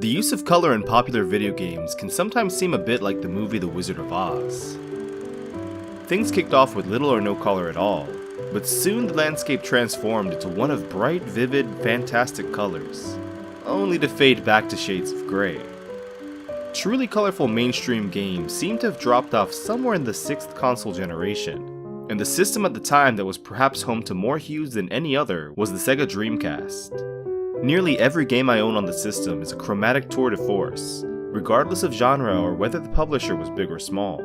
The use of color in popular video games can sometimes seem a bit like the movie The Wizard of Oz. Things kicked off with little or no color at all, but soon the landscape transformed into one of bright, vivid, fantastic colors, only to fade back to shades of gray. Truly colorful mainstream games seem to have dropped off somewhere in the 6th console generation, and the system at the time that was perhaps home to more hues than any other was the Sega Dreamcast. Nearly every game I own on the system is a chromatic tour de force, regardless of genre or whether the publisher was big or small.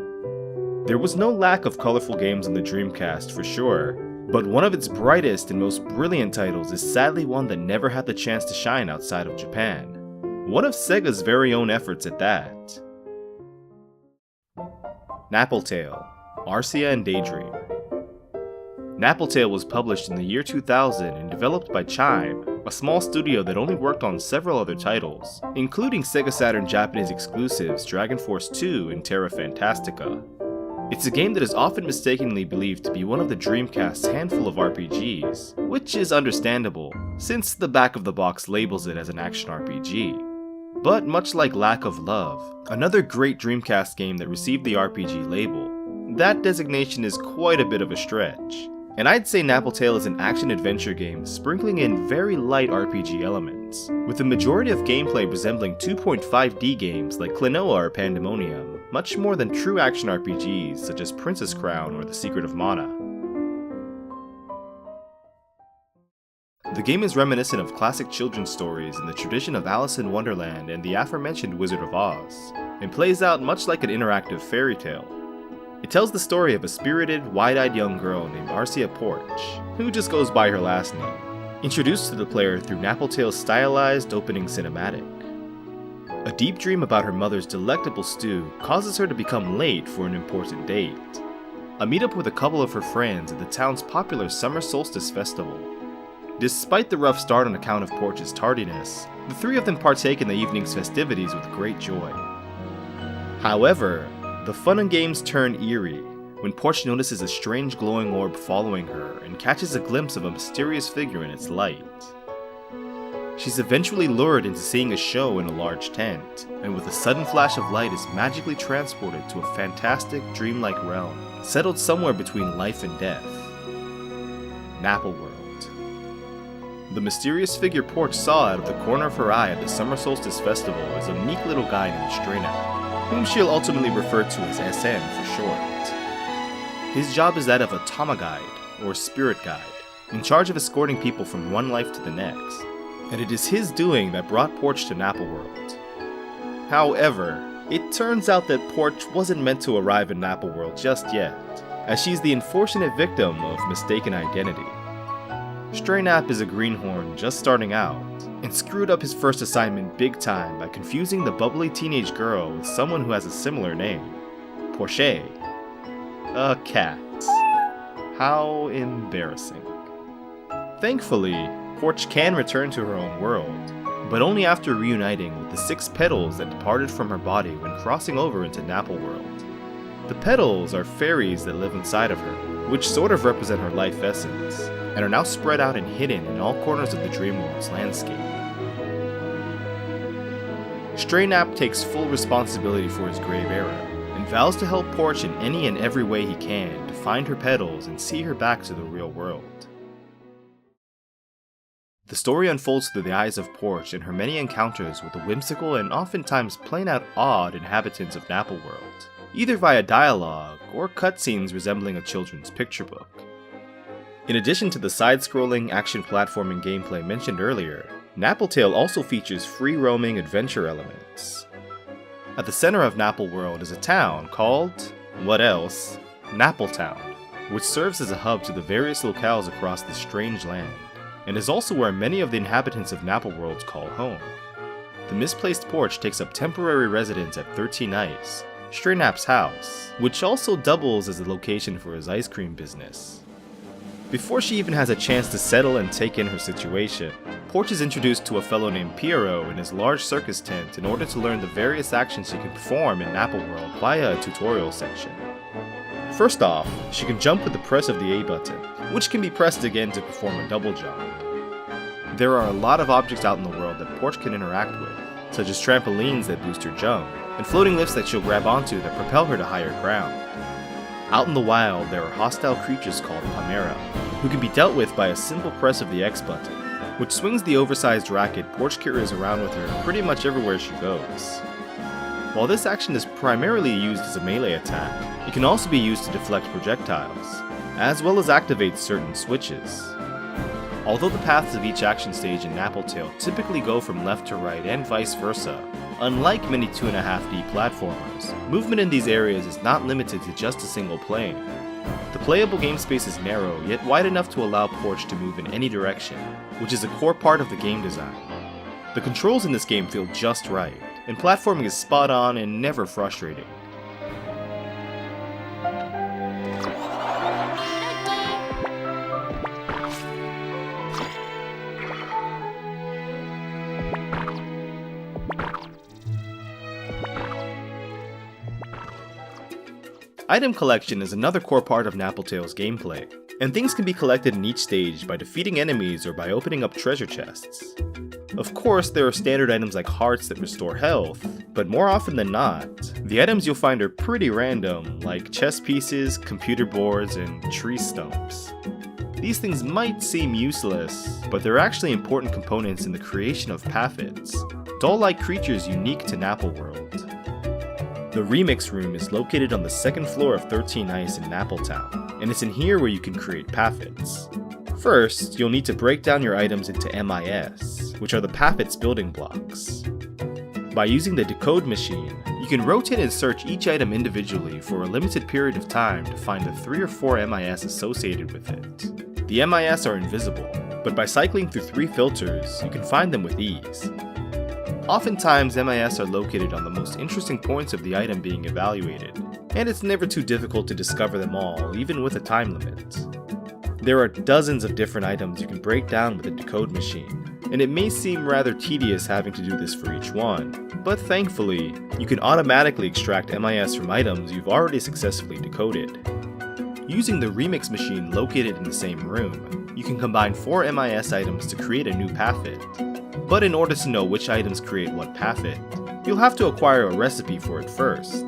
There was no lack of colorful games on the Dreamcast for sure, but one of its brightest and most brilliant titles is sadly one that never had the chance to shine outside of Japan. One of Sega's very own efforts at that. Napple Tale, Arcia and Daydream. Napple Tale was published in the year 2000 and developed by Chime, a small studio that only worked on several other titles, including Sega Saturn Japanese exclusives Dragon Force 2 and Terra Fantastica. It's a game that is often mistakenly believed to be one of the Dreamcast's handful of RPGs, which is understandable, since the back of the box labels it as an action RPG. But much like Lack of Love, another great Dreamcast game that received the RPG label, that designation is quite a bit of a stretch. And I'd say Napple Tale is an action-adventure game sprinkling in very light RPG elements, with the majority of gameplay resembling 2.5D games like Klonoa or Pandemonium, much more than true action RPGs such as Princess Crown or The Secret of Mana. The game is reminiscent of classic children's stories in the tradition of Alice in Wonderland and the aforementioned Wizard of Oz, and plays out much like an interactive fairy tale. It tells the story of a spirited, wide-eyed young girl named Arcia Porch, who just goes by her last name, introduced to the player through Napple Tale's stylized opening cinematic. A deep dream about her mother's delectable stew causes her to become late for an important date, a meetup with a couple of her friends at the town's popular summer solstice festival. Despite the rough start on account of Porch's tardiness, the three of them partake in the evening's festivities with great joy. However, the fun and games turn eerie when Porch notices a strange glowing orb following her and catches a glimpse of a mysterious figure in its light. She's eventually lured into seeing a show in a large tent, and with a sudden flash of light is magically transported to a fantastic, dreamlike realm, settled somewhere between life and death. Napple World. The mysterious figure Porch saw out of the corner of her eye at the Summer Solstice Festival is a meek little guy named Straynap, whom she'll ultimately refer to as SM for short. His job is that of a Tama guide, or spirit guide, in charge of escorting people from one life to the next, and it is his doing that brought Porch to Napple World. However, it turns out that Porch wasn't meant to arrive in Napple World just yet, as she's the unfortunate victim of mistaken identity. Straynap is a greenhorn just starting out, and screwed up his first assignment big time by confusing the bubbly teenage girl with someone who has a similar name, Porche. A cat. How embarrassing. Thankfully, Porch can return to her own world, but only after reuniting with the 6 petals that departed from her body when crossing over into Napple World. The petals are fairies that live inside of her, which sort of represent her life essence, and are now spread out and hidden in all corners of the Dreamworld's landscape. Straynap takes full responsibility for his grave error, and vows to help Porch in any and every way he can to find her petals and see her back to the real world. The story unfolds through the eyes of Porch and her many encounters with the whimsical and oftentimes plain-out odd inhabitants of Napple World, either via dialogue or cutscenes resembling a children's picture book. In addition to the side-scrolling action platforming gameplay mentioned earlier, Napple Tale also features free-roaming adventure elements. At the center of Napple World is a town called, what else, Napple Town, which serves as a hub to the various locales across this strange land, and is also where many of the inhabitants of Napple World call home. The misplaced Porch takes up temporary residence at 13 Ice, Straynap's house, which also doubles as a location for his ice cream business. Before she even has a chance to settle and take in her situation, Porch is introduced to a fellow named Piero in his large circus tent in order to learn the various actions she can perform in Napple World via a tutorial section. First off, she can jump with the press of the A button, which can be pressed again to perform a double jump. There are a lot of objects out in the world that Porch can interact with, such as trampolines that boost her jump, and floating lifts that she'll grab onto that propel her to higher ground. Out in the wild, there are hostile creatures called Chimera, who can be dealt with by a simple press of the X button, which swings the oversized racket Porch carries around with her pretty much everywhere she goes. While this action is primarily used as a melee attack, it can also be used to deflect projectiles, as well as activate certain switches. Although the paths of each action stage in Napple Tale typically go from left to right and vice versa, unlike many 2.5D platformers, movement in these areas is not limited to just a single plane. The playable game space is narrow, yet wide enough to allow Porch to move in any direction, which is a core part of the game design. The controls in this game feel just right, and platforming is spot on and never frustrating. Item collection is another core part of Napple Tale's gameplay, and things can be collected in each stage by defeating enemies or by opening up treasure chests. Of course, there are standard items like hearts that restore health, but more often than not, the items you'll find are pretty random, like chess pieces, computer boards, and tree stumps. These things might seem useless, but they're actually important components in the creation of paffets, doll-like creatures unique to Napple World. The Remix Room is located on the second floor of 13 Ice in Napple Town, and it's in here where you can create paffets. First, you'll need to break down your items into MIS, which are the paffets building blocks. By using the decode machine, you can rotate and search each item individually for a limited period of time to find the 3 or 4 MIS associated with it. The MIS are invisible, but by cycling through 3 filters, you can find them with ease. Oftentimes, MIS are located on the most interesting points of the item being evaluated, and it's never too difficult to discover them all, even with a time limit. There are dozens of different items you can break down with a decode machine, and it may seem rather tedious having to do this for each one, but thankfully, you can automatically extract MIS from items you've already successfully decoded. Using the Remix machine located in the same room, you can combine 4 MIS items to create a new paffet. But in order to know which items create what paffet, you'll have to acquire a recipe for it first.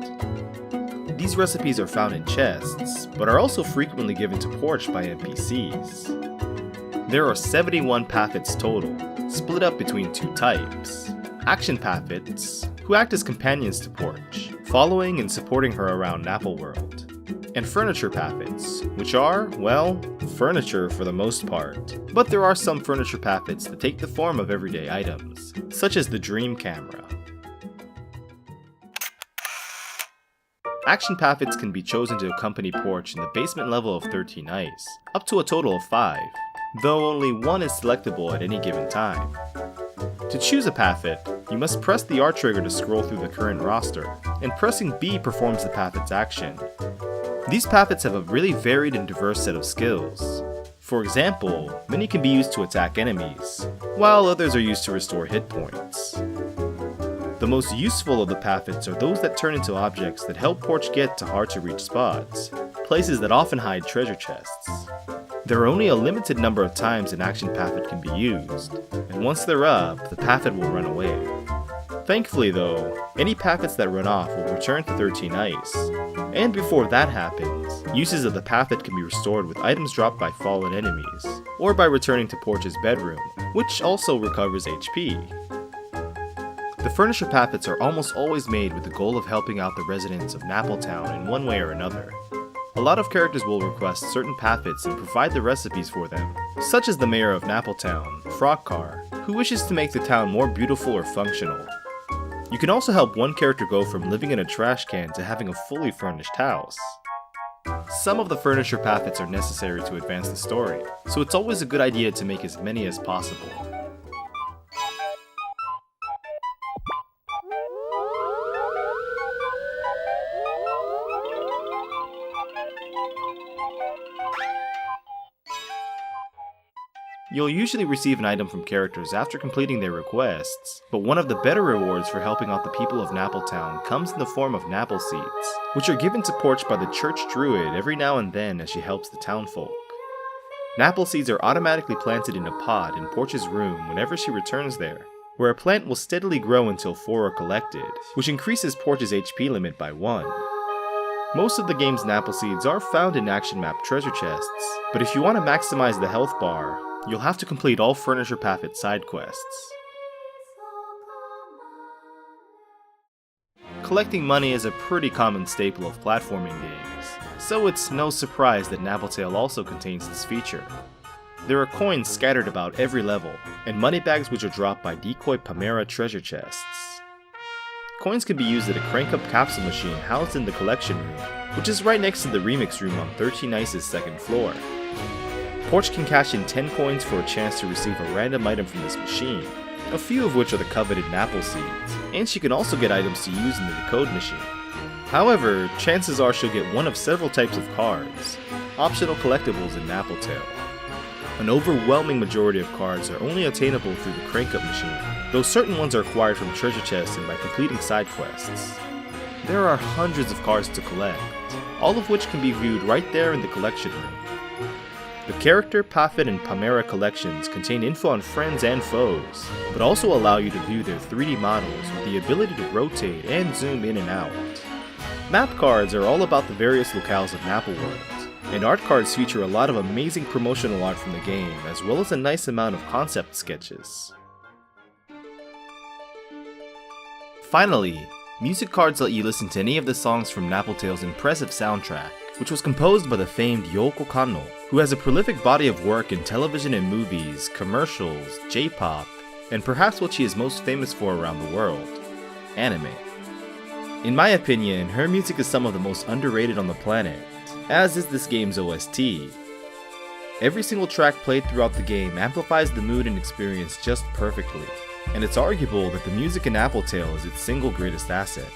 These recipes are found in chests, but are also frequently given to Porch by NPCs. There are 71 paffets total, split up between 2 types. Action paffets, who act as companions to Porch, following and supporting her around Napple World. And furniture paffets, which are, well, furniture for the most part. But there are some furniture paffets that take the form of everyday items, such as the Dream Camera. Action paffets can be chosen to accompany Porch in the basement level of 13 Ice, up to a total of 5, though only 1 is selectable at any given time. To choose a paffet, you must press the R trigger to scroll through the current roster, and pressing B performs the paffet's action. These paffets have a really varied and diverse set of skills. For example, many can be used to attack enemies, while others are used to restore hit points. The most useful of the paffets are those that turn into objects that help Porch get to hard-to-reach spots, places that often hide treasure chests. There are only a limited number of times an action paffet can be used, and once they're up, the paffet will run away. Thankfully though, any paffets that run off will return to 13 Ice, and before that happens, uses of the paffet can be restored with items dropped by fallen enemies, or by returning to Porch's bedroom, which also recovers HP. The furniture paffets are almost always made with the goal of helping out the residents of Napple Town in one way or another. A lot of characters will request certain paffets and provide the recipes for them, such as the mayor of Napple Town, Frogcar, who wishes to make the town more beautiful or functional. You can also help one character go from living in a trash can to having a fully furnished house. Some of the furniture paffets are necessary to advance the story, so it's always a good idea to make as many as possible. You'll usually receive an item from characters after completing their requests, but one of the better rewards for helping out the people of Napple Town comes in the form of Napple Seeds, which are given to Porch by the church druid every now and then as she helps the townfolk. Napple Seeds are automatically planted in a pot in Porch's room whenever she returns there, where a plant will steadily grow until 4 are collected, which increases Porch's HP limit by 1. Most of the game's Napple seeds are found in action map treasure chests, but if you want to maximize the health bar, you'll have to complete all Furniture Paffet side quests. Collecting money is a pretty common staple of platforming games, so it's no surprise that Napple Tale also contains this feature. There are coins scattered about every level, and money bags which are dropped by decoy Pamera treasure chests. Coins can be used at a crank-up capsule machine housed in the collection room, which is right next to the remix room on 13 Ice's second floor. Porch can cash in 10 coins for a chance to receive a random item from this machine, a few of which are the coveted Napple seeds, and she can also get items to use in the decode machine. However, chances are she'll get one of several types of cards, optional collectibles in Napple Tale. An overwhelming majority of cards are only attainable through the crank-up machine, though certain ones are acquired from treasure chests and by completing side quests. There are hundreds of cards to collect, all of which can be viewed right there in the collection room. The Character, Paffet, and Pamera collections contain info on friends and foes, but also allow you to view their 3D models with the ability to rotate and zoom in and out. Map cards are all about the various locales of Napple World, and art cards feature a lot of amazing promotional art from the game, as well as a nice amount of concept sketches. Finally, music cards let you listen to any of the songs from Napple Tale's impressive soundtrack, which was composed by the famed Yoko Kanno, who has a prolific body of work in television and movies, commercials, J-pop, and perhaps what she is most famous for around the world, anime. In my opinion, her music is some of the most underrated on the planet, as is this game's OST. Every single track played throughout the game amplifies the mood and experience just perfectly, and it's arguable that the music in Napple Tale is its single greatest asset.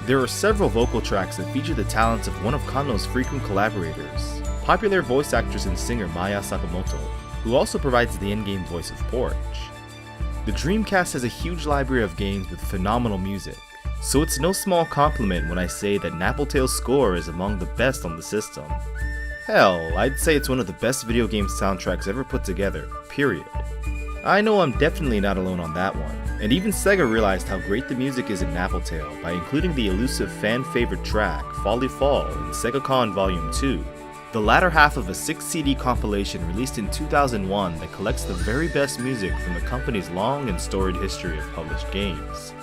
There are several vocal tracks that feature the talents of one of Kanno's frequent collaborators, popular voice actress and singer Maya Sakamoto, who also provides the in-game voice of Porch. The Dreamcast has a huge library of games with phenomenal music, so it's no small compliment when I say that Napple Tale's score is among the best on the system. Hell, I'd say it's one of the best video game soundtracks ever put together, period. I know I'm definitely not alone on that one, and even Sega realized how great the music is in Napple Tale by including the elusive fan-favorite track, Folly Fall, in SegaCon Volume 2, the latter half of a 6-CD compilation released in 2001 that collects the very best music from the company's long and storied history of published games.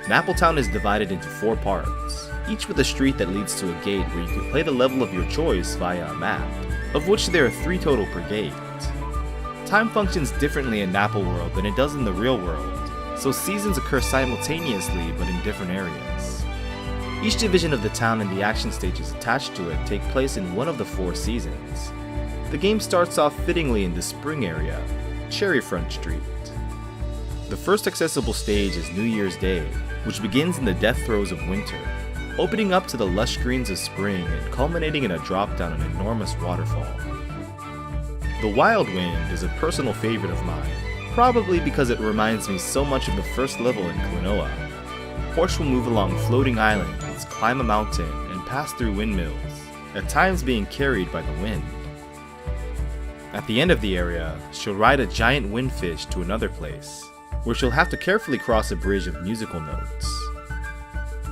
Nappletown is divided into 4 parts, each with a street that leads to a gate where you can play the level of your choice via a map, of which there are 3 total per gate. Time functions differently in Napple World than it does in the real world, so seasons occur simultaneously but in different areas. Each division of the town and the action stages attached to it take place in one of the 4 seasons. The game starts off fittingly in the spring area, Cherryfront Street. The first accessible stage is New Year's Day, which begins in the death throes of winter, opening up to the lush greens of spring and culminating in a drop down an enormous waterfall. The Wild Wind is a personal favorite of mine, probably because it reminds me so much of the first level in Klonoa. Porch will move along floating islands, climb a mountain, and pass through windmills, at times being carried by the wind. At the end of the area, she'll ride a giant windfish to another place, where she'll have to carefully cross a bridge of musical notes.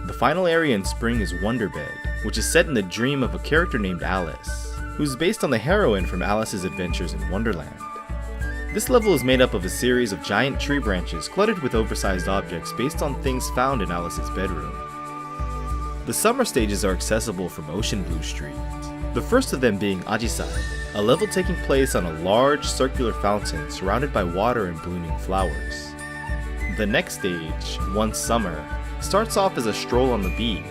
The final area in spring is Wonderbed, which is set in the dream of a character named Alice, who's based on the heroine from Alice's adventures in Wonderland. This level is made up of a series of giant tree branches cluttered with oversized objects based on things found in Alice's bedroom. The summer stages are accessible from Ocean Blue Street, the first of them being Ajisai, a level taking place on a large circular fountain surrounded by water and blooming flowers. The next stage, One Summer, starts off as a stroll on the beach,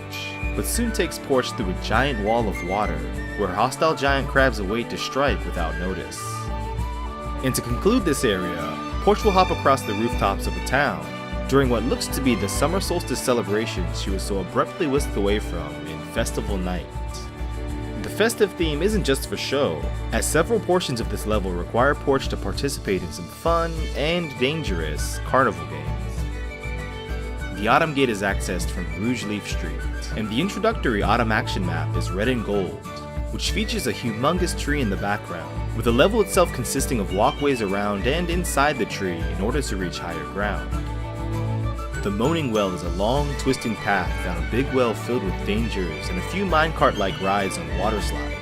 but soon takes Porch through a giant wall of water, where hostile giant crabs await to strike without notice. And to conclude this area, Porch will hop across the rooftops of the town, during what looks to be the summer solstice celebration she was so abruptly whisked away from in Festival Night. The festive theme isn't just for show, as several portions of this level require Porch to participate in some fun and dangerous carnival games. The Autumn Gate is accessed from Rouge Leaf Street, and the introductory Autumn action map is red and gold, which features a humongous tree in the background, with the level itself consisting of walkways around and inside the tree in order to reach higher ground. The Moaning Well is a long, twisting path down a big well filled with dangers and a few minecart-like rides on water slides.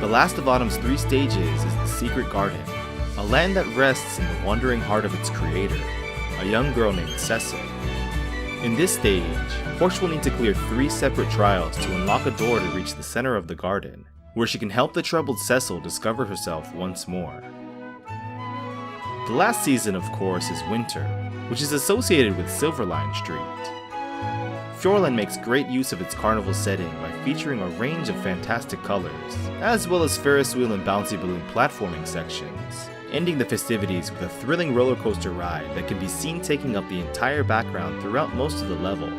The last of Autumn's 3 stages is the Secret Garden, a land that rests in the wandering heart of its creator, a young girl named Cecil. In this stage, Porch will need to clear 3 separate trials to unlock a door to reach the center of the garden, where she can help the troubled Cecil discover herself once more. The last season, of course, is Winter, which is associated with Silverline Street. Fjordland makes great use of its carnival setting by featuring a range of fantastic colors, as well as Ferris wheel and bouncy balloon platforming sections, ending the festivities with a thrilling roller coaster ride that can be seen taking up the entire background throughout most of the level.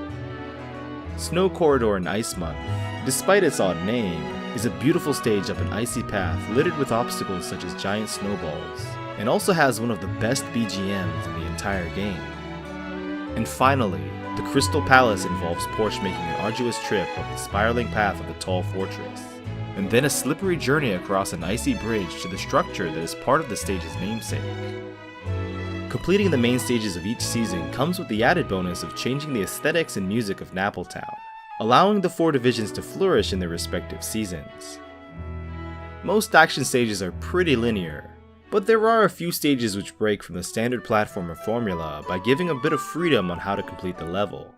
Snow Corridor and Ice Month, despite its odd name, is a beautiful stage up an icy path littered with obstacles such as giant snowballs, and also has one of the best BGMs in the entire game. And finally, the Crystal Palace involves Porch making an arduous trip up the spiraling path of the tall fortress, and then a slippery journey across an icy bridge to the structure that is part of the stage's namesake. Completing the main stages of each season comes with the added bonus of changing the aesthetics and music of Napple Tale, allowing the 4 divisions to flourish in their respective seasons. Most action stages are pretty linear, but there are a few stages which break from the standard platformer formula by giving a bit of freedom on how to complete the level.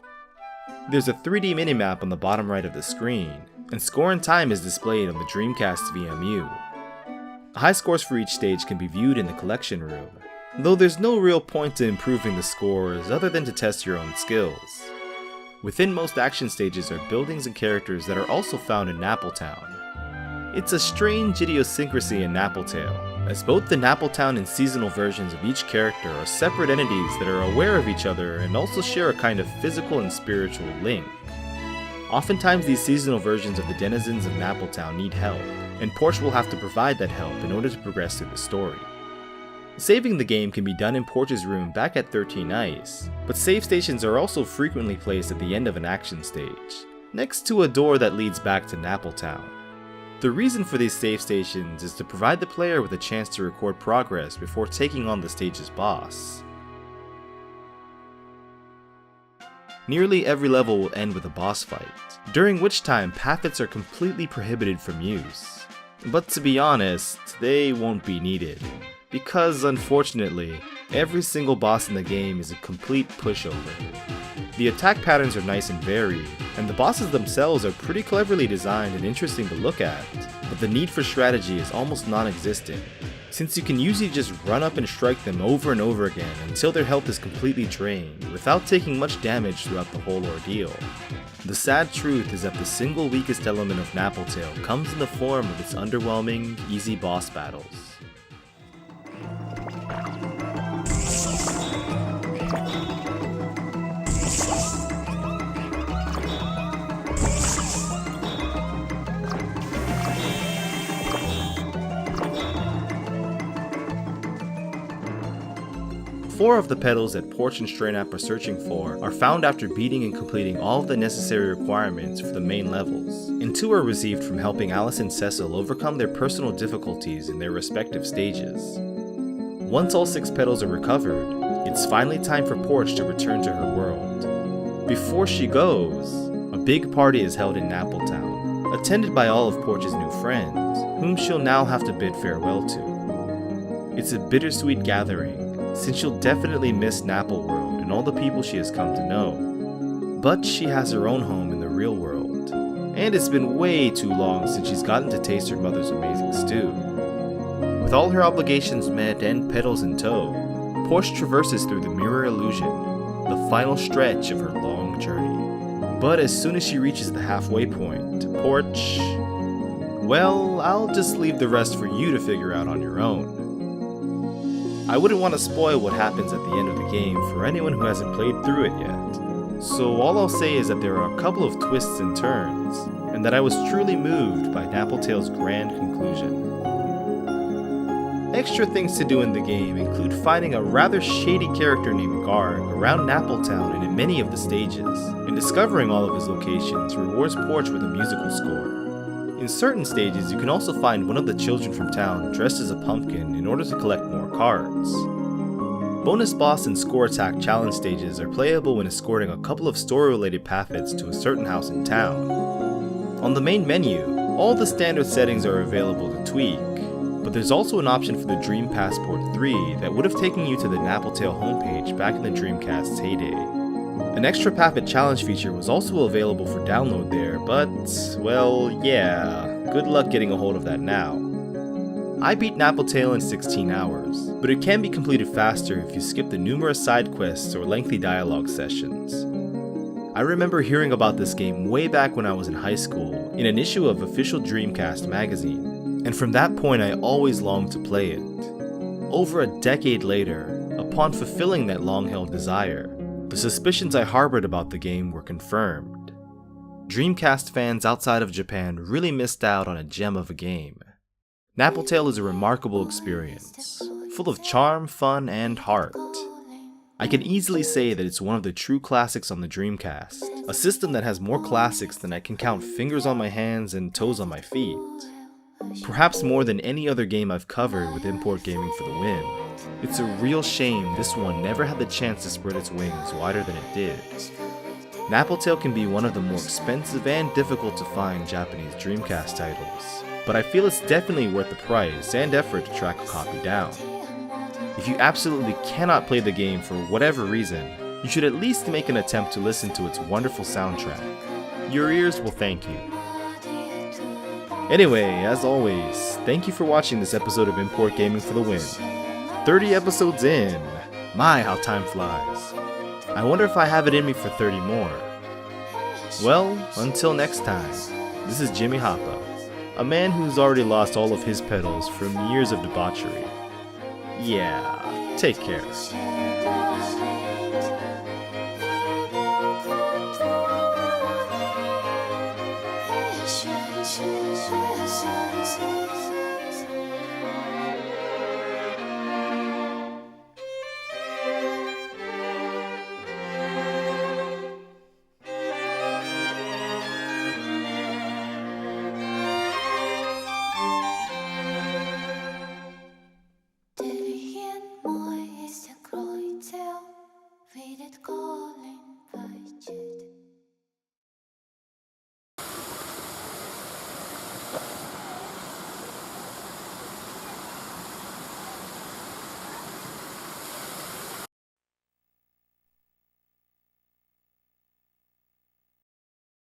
There's a 3D minimap on the bottom right of the screen, and score and time is displayed on the Dreamcast VMU. High scores for each stage can be viewed in the collection room, though there's no real point to improving the scores other than to test your own skills. Within most action stages are buildings and characters that are also found in Napple Town. It's a strange idiosyncrasy in Napple Tale, as both the Napple Town and seasonal versions of each character are separate entities that are aware of each other and also share a kind of physical and spiritual link. Oftentimes these seasonal versions of the denizens of Napple Town need help, and Porch will have to provide that help in order to progress through the story. Saving the game can be done in Porch's room back at 13 Ice, but save stations are also frequently placed at the end of an action stage, next to a door that leads back to Napple Town. The reason for these save stations is to provide the player with a chance to record progress before taking on the stage's boss. Nearly every level will end with a boss fight, during which time pathits are completely prohibited from use. But to be honest, they won't be needed, because unfortunately, every single boss in the game is a complete pushover. The attack patterns are nice and varied, and the bosses themselves are pretty cleverly designed and interesting to look at, but the need for strategy is almost non-existent, since you can usually just run up and strike them over and over again until their health is completely drained, without taking much damage throughout the whole ordeal. The sad truth is that the single weakest element of Napple Tale comes in the form of its underwhelming, easy boss battles. Four of the petals that Porch and Straynap are searching for are found after beating and completing all of the necessary requirements for the main levels, and 2 are received from helping Alice and Cecil overcome their personal difficulties in their respective stages. Once all 6 petals are recovered, it's finally time for Porch to return to her world. Before she goes, a big party is held in Napple Town, attended by all of Porch's new friends, whom she'll now have to bid farewell to. It's a bittersweet gathering, since she'll definitely miss Napple World and all the people she has come to know. But she has her own home in the real world, and it's been way too long since she's gotten to taste her mother's amazing stew. With all her obligations met and petals in tow, Porch traverses through the Mirror Illusion, the final stretch of her long journey. But as soon as she reaches the halfway point, Porch... well, I'll just leave the rest for you to figure out on your own. I wouldn't want to spoil what happens at the end of the game for anyone who hasn't played through it yet, so all I'll say is that there are a couple of twists and turns, and that I was truly moved by Napple Tale's grand conclusion. Extra things to do in the game include finding a rather shady character named Garg around Napple Town and in many of the stages, and discovering all of his locations rewards Porch with a musical score. In certain stages, you can also find one of the children from town dressed as a pumpkin in order to collect more cards. Bonus boss and score attack challenge stages are playable when escorting a couple of story-related paths to a certain house in town. On the main menu, all the standard settings are available to tweak, but there's also an option for the Dream Passport 3 that would have taken you to the Napple Tale homepage back in the Dreamcast's heyday. An extra Pappet challenge feature was also available for download there, but, well, yeah, good luck getting a hold of that now. I beat Napple Tale in 16 hours, but it can be completed faster if you skip the numerous side quests or lengthy dialogue sessions. I remember hearing about this game way back when I was in high school, in an issue of Official Dreamcast magazine, and from that point I always longed to play it. Over a decade later, upon fulfilling that long-held desire, the suspicions I harbored about the game were confirmed. Dreamcast fans outside of Japan really missed out on a gem of a game. Napple Tale is a remarkable experience, full of charm, fun, and heart. I can easily say that it's one of the true classics on the Dreamcast, a system that has more classics than I can count fingers on my hands and toes on my feet. Perhaps more than any other game I've covered with Import Gaming for the win. It's a real shame this one never had the chance to spread its wings wider than it did. Napple Tale can be one of the more expensive and difficult to find Japanese Dreamcast titles, but I feel it's definitely worth the price and effort to track a copy down. If you absolutely cannot play the game for whatever reason, you should at least make an attempt to listen to its wonderful soundtrack. Your ears will thank you. Anyway, as always, thank you for watching this episode of Import Gaming for the win. 30 episodes in. My, how time flies. I wonder if I have it in me for 30 more. Well, until next time, this is Jimmy Hapa, a man who's already lost all of his pedals from years of debauchery. Yeah, take care. Read it go